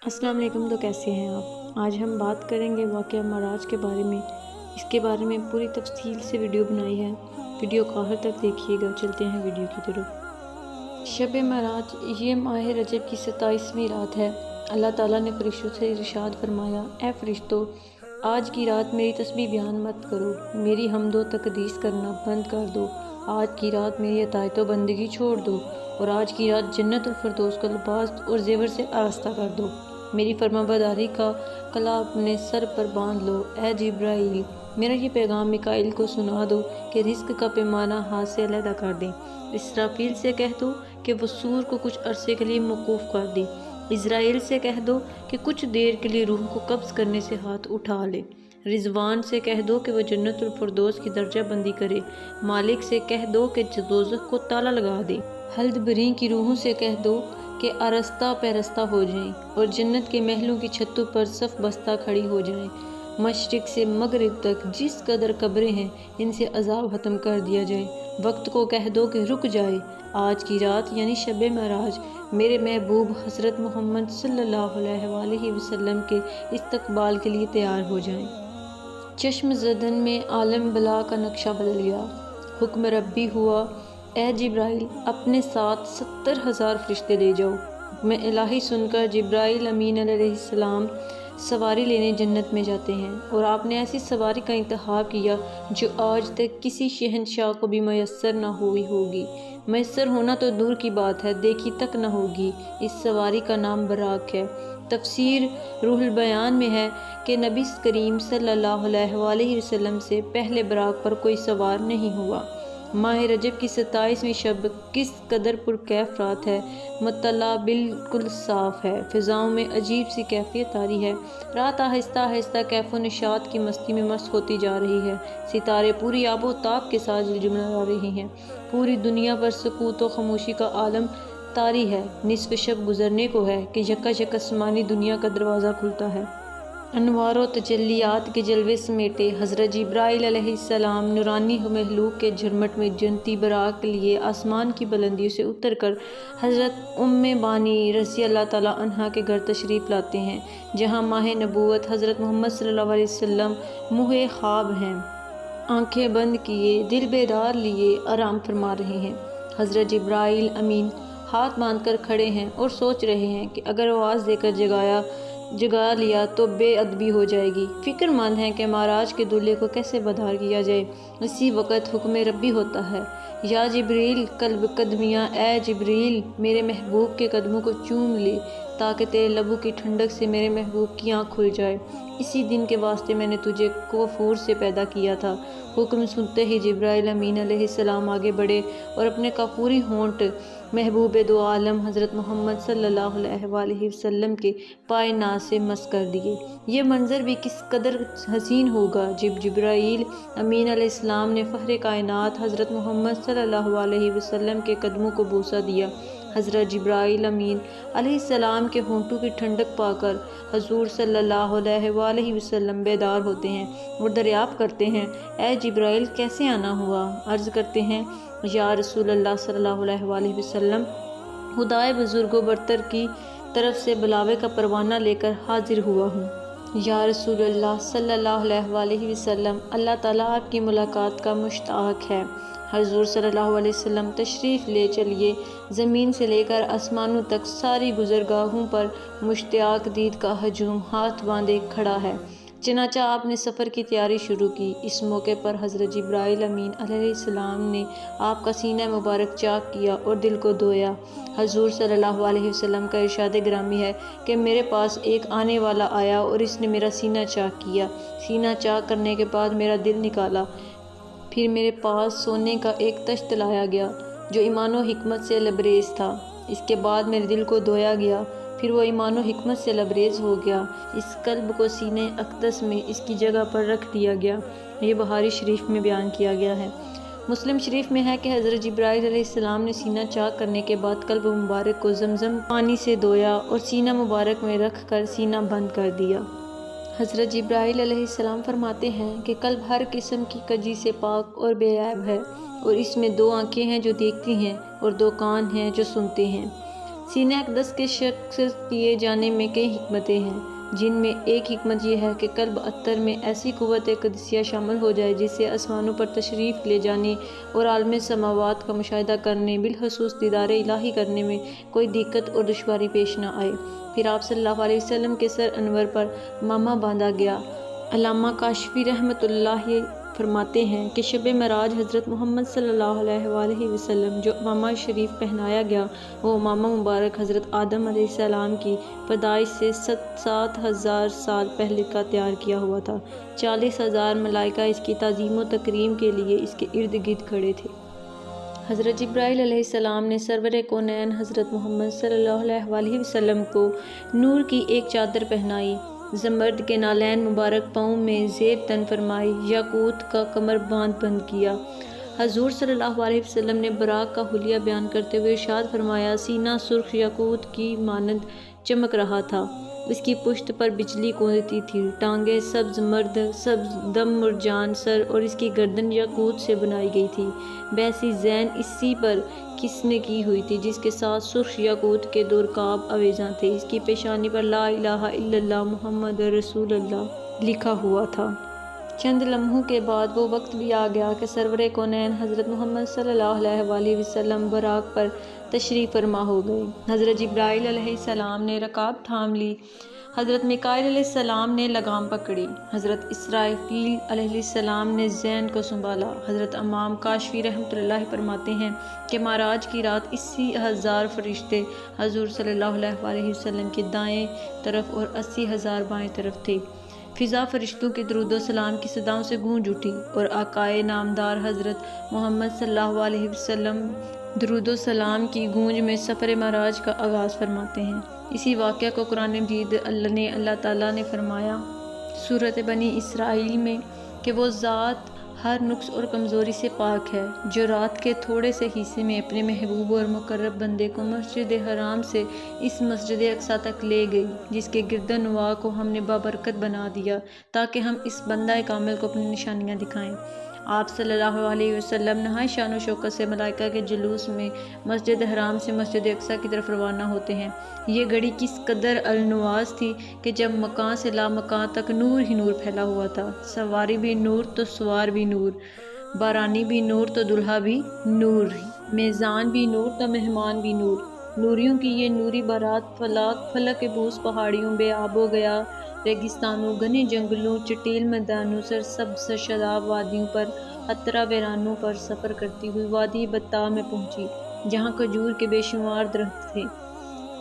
السلام علیکم۔ تو کیسے ہیں آپ؟ آج ہم بات کریں گے واقعہ معراج کے بارے میں۔ اس کے بارے میں پوری تفصیل سے ویڈیو بنائی ہے، ویڈیو کو آخر تک دیکھیے گا۔ چلتے ہیں ویڈیو کی طرف۔ شب معراج یہ ماہ رجب کی 27ویں رات ہے۔ اللہ تعالیٰ نے فرشتوں سے ارشاد فرمایا، اے فرشتوں، آج کی رات میری تسبیح بیان مت کرو، میری حمد و تقدیس کرنا بند کر دو۔ آج کی رات میری اطاعت و بندگی چھوڑ دو اور آج کی رات جنت الفردوس کا لباس اور زیور سے آراستہ کر دو۔ میری فرما برداری کا کلا اپنے سر پر باندھ لو۔ اے جبرائیل، میرا یہ پیغام میکائیل کو سنا دو کہ رزق کا پیمانہ ہاتھ سے علیحدہ کر دیں۔ اسرافیل سے کہہ دو کہ وہ سور کو کچھ عرصے کے لیے موقوف کر دے۔ عزرائیل سے کہہ دو کہ کچھ دیر کے لیے روح کو قبض کرنے سے ہاتھ اٹھا لے۔ رضوان سے کہہ دو کہ وہ جنت الفردوس کی درجہ بندی کرے۔ مالک سے کہہ دو کہ دوزخ کو تالا لگا دے۔ خلد برین کی روحوں سے کہہ دو کہ آرستہ پیرستہ ہو جائیں اور جنت کے محلوں کی چھتوں پر صف بستہ کھڑی ہو جائیں۔ مشرق سے مغرب تک جس قدر قبریں ہیں ان سے عذاب ختم کر دیا جائے۔ وقت کو کہہ دو کہ رک جائے۔ آج کی رات یعنی شب معراج میرے محبوب حضرت محمد صلی اللہ علیہ وآلہ وسلم کے استقبال کے لیے تیار ہو جائیں۔ چشم زدن میں عالم بلا کا نقشہ بدل گیا۔ حکم ربی ہوا، اے جبرائیل، اپنے ساتھ 70,000 فرشتے لے جاؤ۔ حکم الہی سن کر جبرائیل امین علیہ السلام سواری لینے جنت میں جاتے ہیں، اور آپ نے ایسی سواری کا انتخاب کیا جو آج تک کسی شہنشاہ کو بھی میسر نہ ہوئی ہوگی۔ میسر ہونا تو دور کی بات ہے، دیکھی تک نہ ہوگی۔ اس سواری کا نام براق ہے۔ تفسیر روح البیان میں ہے کہ نبی کریم صلی اللہ علیہ وآلہ وسلم سے پہلے براق پر کوئی سوار نہیں ہوا۔ ماہ رجب کی 27ویں شب کس قدر پرکیف رات ہے۔ مطلع بالکل صاف ہے، فضاؤں میں عجیب سی کیفیت طاری ہے۔ رات آہستہ آہستہ کیف و نشاط کی مستی میں مست ہوتی جا رہی ہے۔ ستارے پوری آب و تاب کے ساتھ جھلملا رہے ہیں۔ پوری دنیا پر سکوت و خاموشی کا عالم طاری ہے۔ نصف شب گزرنے کو ہے کہ یکایک آسمانی دنیا کا دروازہ کھلتا ہے۔ انوار و تجلیات کے جلوے سمیٹے حضرت جبرائیل علیہ السلام نورانی مخلوق کے جھرمٹ میں جنتی براق لیے آسمان کی بلندیوں سے اتر کر حضرت ام بانی رضی اللہ تعالیٰ عنہا کے گھر تشریف لاتے ہیں، جہاں ماہ نبوت حضرت محمد صلی اللہ علیہ وسلم موہے خواب ہیں، آنکھیں بند کیے، دل بیدار لیے آرام فرما رہے ہیں۔ حضرت جبرائیل امین ہاتھ باندھ کر کھڑے ہیں اور سوچ رہے ہیں کہ اگر آواز دے کر جگا لیا تو بے ادبی ہو جائے گی۔ فکر مند ہیں کہ معراج کے دولہے کو کیسے بدحال کیا جائے۔ اسی وقت حکم ربی ہوتا ہے، یا جبریل قلب قدمیاں، اے جبریل میرے محبوب کے قدموں کو چوم لے تاکہ تیرے لبوں کی ٹھنڈک سے میرے محبوب کی آنکھ کھل جائے۔ اسی دن کے واسطے میں نے تجھے کوفور سے پیدا کیا تھا۔ حکم سنتے ہی جبرائیل امین علیہ السلام آگے بڑھے اور اپنے کافوری ہونٹ محبوب دو عالم حضرت محمد صلی اللہ علیہ وآلہ وسلم کے پائے ناز سے مس کر دیے۔ یہ منظر بھی کس قدر حسین ہوگا جب جبرائیل امین علیہ السلام نے فخر کائنات حضرت محمد صلی اللہ علیہ وسلم کے قدموں کو بوسہ دیا۔ حضرت جبرائیل امین علیہ السلام کے ہونٹوں کی ٹھنڈک پا کر حضور صلی اللہ علیہ وآلہ وسلم بیدار ہوتے ہیں اور دریافت کرتے ہیں، اے جبرائیل کیسے آنا ہوا؟ عرض کرتے ہیں، یا رسول اللہ صلی اللہ علیہ وآلہ وسلم، خدائے بزرگ و برتر کی طرف سے بلاوے کا پروانہ لے کر حاضر ہوا ہوں۔ یا رسول اللہ صلی اللہ علیہ وآلہ وسلم، اللہ تعالیٰ آپ کی ملاقات کا مشتاق ہے۔ حضور صلی اللہ علیہ وسلم تشریف لے چلیے۔ زمین سے لے کر آسمانوں تک ساری گزرگاہوں پر مشتاق دید کا ہجوم ہاتھ باندھے کھڑا ہے۔ چنانچہ آپ نے سفر کی تیاری شروع کی۔ اس موقع پر حضرت جبرائیل امین علیہ السلام نے آپ کا سینہ مبارک چاک کیا اور دل کو دھویا۔ حضور صلی اللہ علیہ وسلم کا ارشاد گرامی ہے کہ میرے پاس ایک آنے والا آیا اور اس نے میرا سینہ چاک کیا۔ سینہ چاک کرنے کے بعد میرا دل نکالا، پھر میرے پاس سونے کا ایک تشت لایا گیا جو ایمان و حکمت سے لبریز تھا۔ اس کے بعد میرے دل کو دھویا گیا، پھر وہ ایمان و حکمت سے لبریز ہو گیا۔ اس قلب کو سینہ اقدس میں اس کی جگہ پر رکھ دیا گیا۔ یہ بخاری شریف میں بیان کیا گیا ہے۔ مسلم شریف میں ہے کہ حضرت جبرائیل علیہ السلام نے سینہ چاک کرنے کے بعد قلب مبارک کو زمزم پانی سے دھویا اور سینہ مبارک میں رکھ کر سینہ بند کر دیا۔ حضرت جبرائیل علیہ السلام فرماتے ہیں کہ قلب ہر قسم کی کجی سے پاک اور بے عیب ہے، اور اس میں 2 آنکھیں ہیں جو دیکھتی ہیں اور 2 کان ہیں جو سنتے ہیں۔ سینہ اقدس کے شخص کیے جانے میں کئی حکمتیں ہیں، جن میں ایک حکمت یہ ہے کہ قلب اطہر میں ایسی قوت قدسیہ شامل ہو جائے جس سے آسمانوں پر تشریف لے جانے اور عالم سماوات کا مشاہدہ کرنے، بالخصوص دیدار الہی کرنے میں کوئی دقت اور دشواری پیش نہ آئے۔ پھر آپ صلی اللہ علیہ وسلم کے سر انور پر مامہ باندھا گیا۔ علامہ کاشفی رحمۃ اللہ فرماتے ہیں کہ شب معراج حضرت محمد صلی اللہ علیہ وآلہ وسلم جو امامہ شریف پہنایا گیا، وہ امامہ مبارک حضرت آدم علیہ السلام کی پیدائش سے 7,000 سال پہلے کا تیار کیا ہوا تھا۔ 40,000 ملائکہ اس کی تعظیم و تکریم کے لیے اس کے ارد گرد کھڑے تھے۔ حضرت جبرائیل علیہ السلام نے سرور کونین حضرت محمد صلی اللہ علیہ وآلہ وسلم کو نور کی ایک چادر پہنائی، زمرد کے نالین مبارک پاؤں میں زیب تن فرمائی، یاقوت کا کمر باندھ بند کیا۔ حضور صلی اللہ علیہ وسلم نے براق کا حلیہ بیان کرتے ہوئے ارشاد فرمایا، سینہ سرخ یاقوت کی مانند چمک رہا تھا، اس کی پشت پر بجلی گونجتی تھی، ٹانگیں سبز مرد سبز دم مرجان، سر اور اس کی گردن یاقوت سے بنائی گئی تھی، بیسی زین اسی پر کس نے کی ہوئی تھی جس کے ساتھ سرخ یاقوت کے دو رکاب آویزاں تھے، اس کی پیشانی پر لا الہ الا اللہ محمد رسول اللہ لکھا ہوا تھا۔ چند لمحوں کے بعد وہ وقت بھی آ گیا کہ سرور کونین حضرت محمد صلی اللہ علیہ وآلہ وسلم براق پر تشریف فرما ہو گئے۔ حضرت جبرائیل علیہ السلام نے رکاب تھام لی، حضرت میکائیل علیہ السلام نے لگام پکڑی، حضرت اسرافیل علیہ السلام نے زین کو سنبھالا۔ حضرت امام کاشفی رحمۃ اللہ فرماتے ہیں کہ معراج کی رات 80,000 فرشتے حضور صلی اللہ علیہ وآلہ وسلم کی دائیں طرف اور 80,000 بائیں طرف تھے۔ فضا فرشتوں کے درود و سلام کی صداؤں سے گونج اٹھی اور آقائے نامدار حضرت محمد صلی اللہ علیہ وسلم درود و سلام کی گونج میں سفر معراج کا آغاز فرماتے ہیں۔ اسی واقعہ کو قرآن مجید اللہ تعالیٰ نے فرمایا سورۃ بنی اسرائیل میں کہ وہ ذات ہر نقص اور کمزوری سے پاک ہے جو رات کے تھوڑے سے حصے میں اپنے محبوب اور مقرب بندے کو مسجد حرام سے اس مسجد اقصیٰ تک لے گئی، جس کے گرد و نواح کو ہم نے بابرکت بنا دیا تاکہ ہم اس بندہ کامل کو اپنی نشانیاں دکھائیں۔ آپ صلی اللہ علیہ وسلم نہایت شان و شوکت سے ملائکہ کے جلوس میں مسجد حرام سے مسجد اقصیٰ کی طرف روانہ ہوتے ہیں۔ یہ گھڑی کس قدر النواز تھی کہ جب مکان سے لامکان تک نور ہی نور پھیلا ہوا تھا، سواری بھی نور تو سوار بھی نور، بارانی بھی نور تو دلہا بھی نور، میزان بھی نور تو مہمان بھی نور۔ نوریوں کی یہ نوری بارات فلک بوس پہاڑیوں، بے آب و گیا ریگستانوں، گھنے جنگلوں، چٹیل میدانوں، سرسبز شاداب وادیوں پر، خطرہ ویرانوں پر سفر کرتی ہوئی وادی بطا میں پہنچی، جہاں کھجور کے بے شمار درخت تھے۔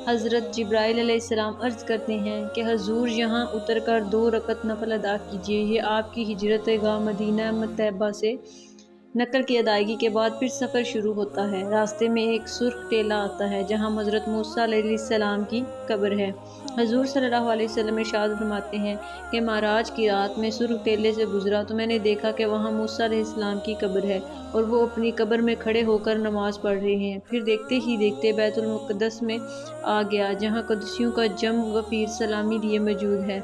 حضرت جبرائیل علیہ السلام عرض کرتے ہیں کہ حضور یہاں اتر کر 2 رکعت نفل ادا کیجیے۔ یہ آپ کی ہجرت گاہ مدینہ طیبہ سے نقل کی ادائیگی کے بعد پھر سفر شروع ہوتا ہے۔ راستے میں ایک سرخ ٹیلہ آتا ہے جہاں حضرت موسیٰ علیہ السلام کی قبر ہے۔ حضور صلی اللہ علیہ وسلم ارشاد فرماتے ہیں کہ معراج کی رات میں سرخ ٹیلے سے گزرا تو میں نے دیکھا کہ وہاں موسیٰ علیہ السلام کی قبر ہے اور وہ اپنی قبر میں کھڑے ہو کر نماز پڑھ رہے ہیں۔ پھر دیکھتے ہی دیکھتے بیت المقدس میں آ گیا جہاں قدسیوں کا جم غفیر سلامی لیے موجود ہے،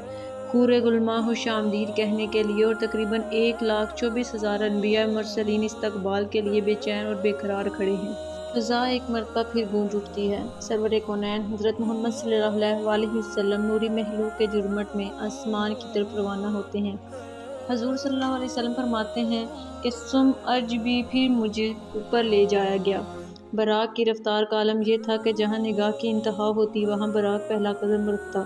حور غلماں خوش آمدید کہنے کے لیے، اور تقریباً 1,24,000 انبیاء مرسلین استقبال کے لیے بے چین اور بے قرار کھڑے ہیں۔ فضا ایک مرتبہ پھر گونج اٹھتی ہے۔ سرور کونین حضرت محمد صلی اللہ علیہ وآلہ وسلم نوری محلوق کے جرمٹ میں آسمان کی طرف روانہ ہوتے ہیں۔ حضور صلی اللہ علیہ وسلم فرماتے ہیں کہ سم ارج بھی پھر مجھے اوپر لے جایا گیا۔ براق کی رفتار کا عالم یہ تھا کہ جہاں نگاہ کی انتہا ہوتی وہاں براق پہلا قدم رکھتا،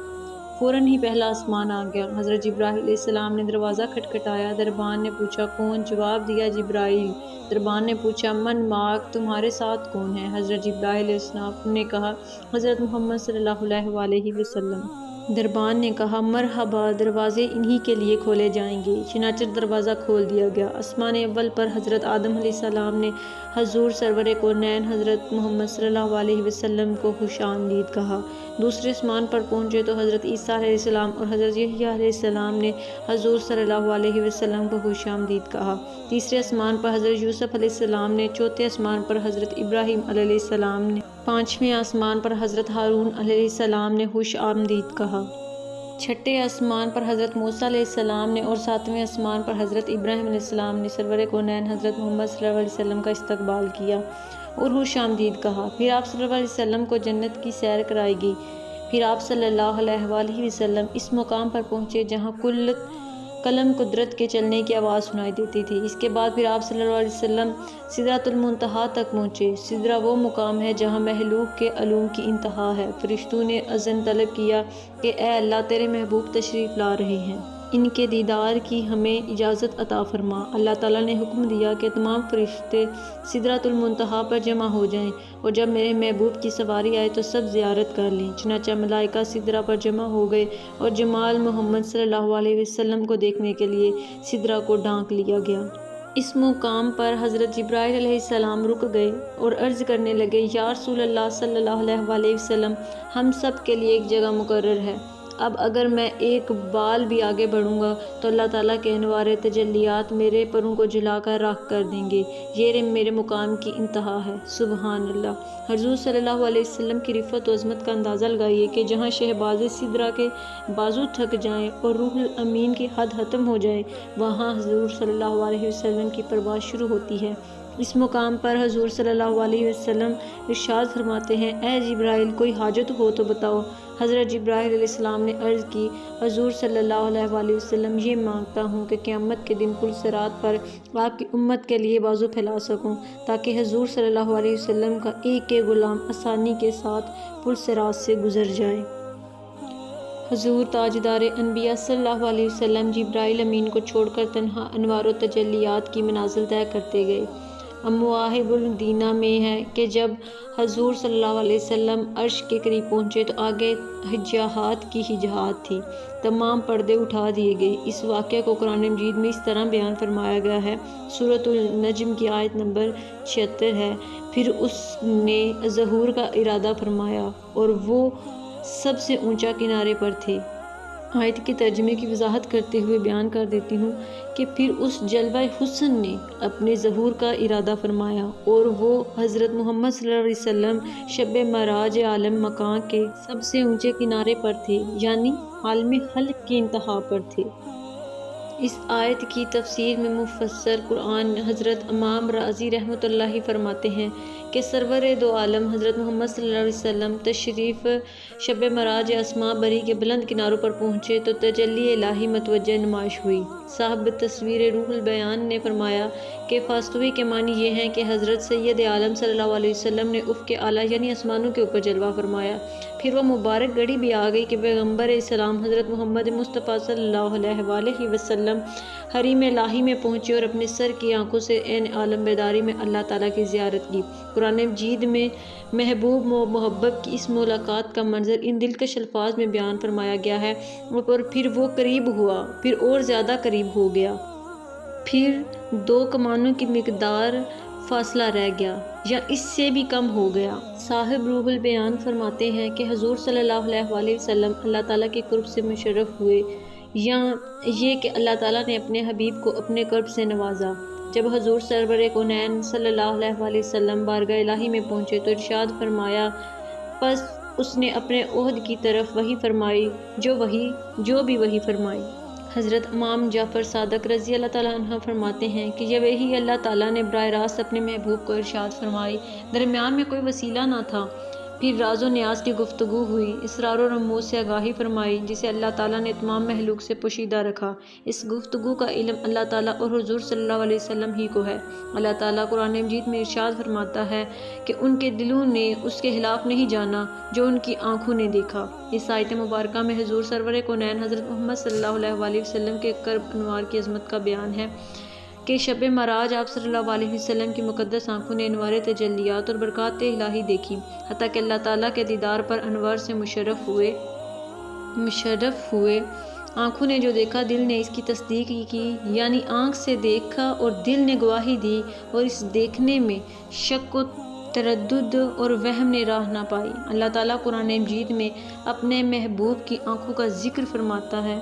فوراً ہی پہلا آسمان آ گیا۔ حضرت جبرائیل علیہ السلام نے دروازہ کھٹکھٹایا، دربان نے پوچھا کون؟ جواب دیا جبرائیل۔ دربان نے پوچھا من معک، تمہارے ساتھ کون ہے؟ حضرت جبرائیل علیہ السلام نے کہا حضرت محمد صلی اللہ علیہ وآلہ وسلم۔ دربان نے کہا مرحبا، دروازے انہی کے لیے کھولے جائیں گے۔ چنانچہ دروازہ کھول دیا گیا۔ آسمان اول پر حضرت آدم علیہ السلام نے حضور سرور کونین حضرت محمد صلی اللہ علیہ وسلم کو خوش آمدید کہا۔ دوسرے آسمان پر پہنچے تو حضرت عیسیٰ علیہ السلام اور حضرت یحییٰ علیہ السلام نے حضور صلی اللہ علیہ وسلم کو خوش آمدید کہا۔ تیسرے آسمان پر حضرت یوسف علیہ السلام نے، چوتھے آسمان پر حضرت ابراہیم علیہ السلام نے، پانچویں آسمان پر حضرت ہارون علیہ السلام نے خوش آمدید کہا۔ چھٹے آسمان پر حضرت موسیٰ علیہ السلام نے اور ساتویں آسمان پر حضرت ابراہیم علیہ السلام نے سرور کونین حضرت محمد صلی اللہ علیہ وسلم کا استقبال کیا۔ اور خوش آمدید کہا۔ پھر آپ صلی اللہ علیہ وسلم کو جنت کی سیر کرائی گئی۔ پھر آپ صلی اللہ علیہ وآلہ وسلم اس مقام پر پہنچے جہاں قلم قدرت کے چلنے کی آواز سنائی دیتی تھی۔ اس کے بعد پھر آپ صلی اللہ علیہ وسلم سدرۃ المنتہا تک پہنچے۔ سدرہ وہ مقام ہے جہاں مخلوق کے علوم کی انتہا ہے۔ فرشتوں نے اذن طلب کیا کہ اے اللہ، تیرے محبوب تشریف لا رہے ہیں، ان کے دیدار کی ہمیں اجازت عطا فرما۔ اللہ تعالیٰ نے حکم دیا کہ تمام فرشتے سدرۃ المنتہا پر جمع ہو جائیں، اور جب میرے محبوب کی سواری آئے تو سب زیارت کر لیں۔ چنانچہ ملائکہ سدرہ پر جمع ہو گئے اور جمال محمد صلی اللہ علیہ وسلم کو دیکھنے کے لیے سدرہ کو ڈھانک لیا گیا۔ اس مقام پر حضرت جبرائیل علیہ السلام رک گئے اور عرض کرنے لگے، یا رسول اللہ صلی اللہ علیہ وآلہ وسلم، ہم سب کے لیے ایک جگہ مقرر ہے۔ اب اگر میں ایک بال بھی آگے بڑھوں گا تو اللہ تعالیٰ کے انوار تجلیات میرے پروں کو جلا کر راکھ کر دیں گے۔ یہ میرے مقام کی انتہا ہے۔ سبحان اللہ۔ حضور صلی اللہ علیہ وسلم کی رفعت و عظمت کا اندازہ لگائیے کہ جہاں شہباز سدرہ کے بازو تھک جائیں اور روح الامین کی حد ختم ہو جائے، وہاں حضور صلی اللہ علیہ وسلم کی پرواز شروع ہوتی ہے۔ اس مقام پر حضور صلی اللہ علیہ وسلم ارشاد فرماتے ہیں، اے جبرائیل، کوئی حاجت ہو تو بتاؤ۔ حضرت جبرائیل علیہ السلام نے عرض کی، حضور صلی اللہ علیہ وآلہ وسلم، یہ مانگتا ہوں کہ قیامت کے دن پل صراط پر آپ کی امت کے لیے بازو پھیلا سکوں، تاکہ حضور صلی اللہ علیہ وسلم کا ایک ایک غلام آسانی کے ساتھ پل صراط سے گزر جائے۔ حضور تاجدار انبیاء صلی اللہ علیہ وسلم جبرائیل امین کو چھوڑ کر تنہا انوار و تجلیات کی منازل طے کرتے گئے۔ مواہب المدینہ میں ہے کہ جب حضور صلی اللہ علیہ وسلم عرش کے قریب پہنچے تو آگے حجات کی حجات تھی، تمام پردے اٹھا دیے گئے۔ اس واقعہ کو قرآن مجید میں اس طرح بیان فرمایا گیا ہے، سورۃ النجم کی آیت نمبر 76 ہے، پھر اس نے ظہور کا ارادہ فرمایا اور وہ سب سے اونچا کنارے پر تھے۔ آیت کے ترجمے کی وضاحت کرتے ہوئے بیان کر دیتی ہوں کہ پھر اس جلوہ حسن نے اپنے ظہور کا ارادہ فرمایا اور وہ حضرت محمد صلی اللہ علیہ وسلم شب معراج عالم مکان کے سب سے اونچے کنارے پر تھے، یعنی عالم خلق کی انتہا پر تھے۔ اس آیت کی تفسیر میں مفسر قرآن حضرت امام رازی رحمۃ اللہ فرماتے ہیں کہ سرور دو عالم حضرت محمد صلی اللہ علیہ وسلم تشریف شب معراج اسماء بری کے بلند کناروں پر پہنچے تو تجلی الہی متوجہ نمائش ہوئی۔ صاحب تصویر روح البیان نے فرمایا کہ فاستوی کے معنی یہ ہیں کہ حضرت سید عالم صلی اللہ علیہ وسلم نے افق اعلیٰ یعنی آسمانوں کے اوپر جلوہ فرمایا۔ پھر وہ مبارک گھڑی بھی آ گئی کہ پیغمبر اسلام حضرت محمد مصطفیٰ صلی اللہ علیہ وآلہ وسلم حریم الہی میں پہنچے اور اپنے سر کی آنکھوں سے عین عالم بیداری میں اللہ تعالیٰ کی زیارت کی۔ قرآن مجید میں محبوب و محبب کی اس ملاقات کا منظر ان دلکش الفاظ میں بیان فرمایا گیا ہے، اور پھر وہ قریب ہوا، پھر اور زیادہ قریب ہو گیا، پھر 2 کمانوں کی مقدار فاصلہ رہ گیا یا اس سے بھی کم ہو گیا۔ صاحب روح البیان فرماتے ہیں کہ حضور صلی اللہ علیہ وآلہ وسلم اللہ تعالیٰ کے قرب سے مشرف ہوئے، یا یہ کہ اللہ تعالیٰ نے اپنے حبیب کو اپنے قرب سے نوازا۔ جب حضور سرور کونین صلی اللہ علیہ وآلہ وسلم بارگاہ الہی میں پہنچے تو ارشاد فرمایا، پس اس نے اپنے عہد کی طرف وحی فرمائی، جو بھی وحی فرمائی۔ حضرت امام جعفر صادق رضی اللہ تعالیٰ عنہ فرماتے ہیں کہ یہ وحی اللہ تعالیٰ نے براہ راست اپنے محبوب کو ارشاد فرمائی، درمیان میں کوئی وسیلہ نہ تھا۔ پھر راز و نیاز کی گفتگو ہوئی، اسرار و رموز سے آگاہی فرمائی جسے اللہ تعالیٰ نے تمام مخلوق سے پوشیدہ رکھا۔ اس گفتگو کا علم اللہ تعالیٰ اور حضور صلی اللہ علیہ وسلم ہی کو ہے۔ اللہ تعالیٰ قرآن مجید میں ارشاد فرماتا ہے کہ ان کے دلوں نے اس کے خلاف نہیں جانا جو ان کی آنکھوں نے دیکھا۔ اس آیت مبارکہ میں حضور سرور کونین حضرت محمد صلی اللہ علیہ وآلہ وسلم کے قرب انوار کی عظمت کا بیان ہے کہ شب معراج آپ صلی اللہ علیہ وسلم کی مقدس آنکھوں نے انوار تجلیات اور برکات الہی دیکھی، حتیٰ کہ اللہ تعالیٰ کے دیدار پر انوار سے مشرف ہوئے۔ آنکھوں نے جو دیکھا دل نے اس کی تصدیق کی، یعنی آنکھ سے دیکھا اور دل نے گواہی دی، اور اس دیکھنے میں شک و تردد اور وہم نے راہ نہ پائی۔ اللہ تعالیٰ قرآن مجید میں اپنے محبوب کی آنکھوں کا ذکر فرماتا ہے،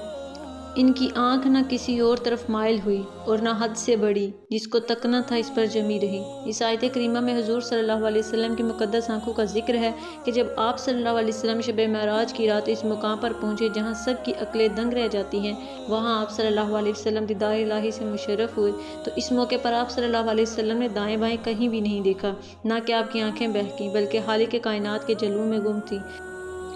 ان کی آنکھ نہ کسی اور طرف مائل ہوئی اور نہ حد سے بڑھی، جس کو تکنا تھا اس پر جمی رہی۔ اس آیت کریمہ میں حضور صلی اللہ علیہ وسلم کی مقدس آنکھوں کا ذکر ہے کہ جب آپ صلی اللہ علیہ وسلم شب معراج کی رات اس مقام پر پہنچے جہاں سب کی عقلیں دنگ رہ جاتی ہیں، وہاں آپ صلی اللہ علیہ وسلم دیدار الہی سے مشرف ہوئے، تو اس موقع پر آپ صلی اللہ علیہ وسلم نے دائیں بائیں کہیں بھی نہیں دیکھا، نہ کہ آپ کی آنکھیں بہکیں بلکہ خالق کائنات کے جلووں میں گم تھیں۔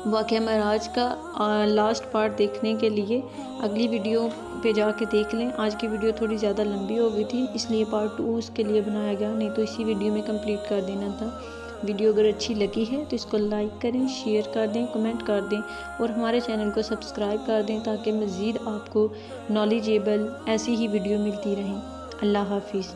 واقعہ معراج کا لاسٹ پارٹ دیکھنے کے لیے اگلی ویڈیو پہ جا کے دیکھ لیں۔ آج کی ویڈیو تھوڑی زیادہ لمبی ہو گئی تھی، اس لیے پارٹ 2 اس کے لیے بنایا گیا، نہیں تو اسی ویڈیو میں کمپلیٹ کر دینا تھا۔ ویڈیو اگر اچھی لگی ہے تو اس کو لائک کریں، شیئر کر دیں، کمنٹ کر دیں اور ہمارے چینل کو سبسکرائب کر دیں تاکہ مزید آپ کو نالجیبل ایسی ہی ویڈیو ملتی رہیں۔ اللہ حافظ۔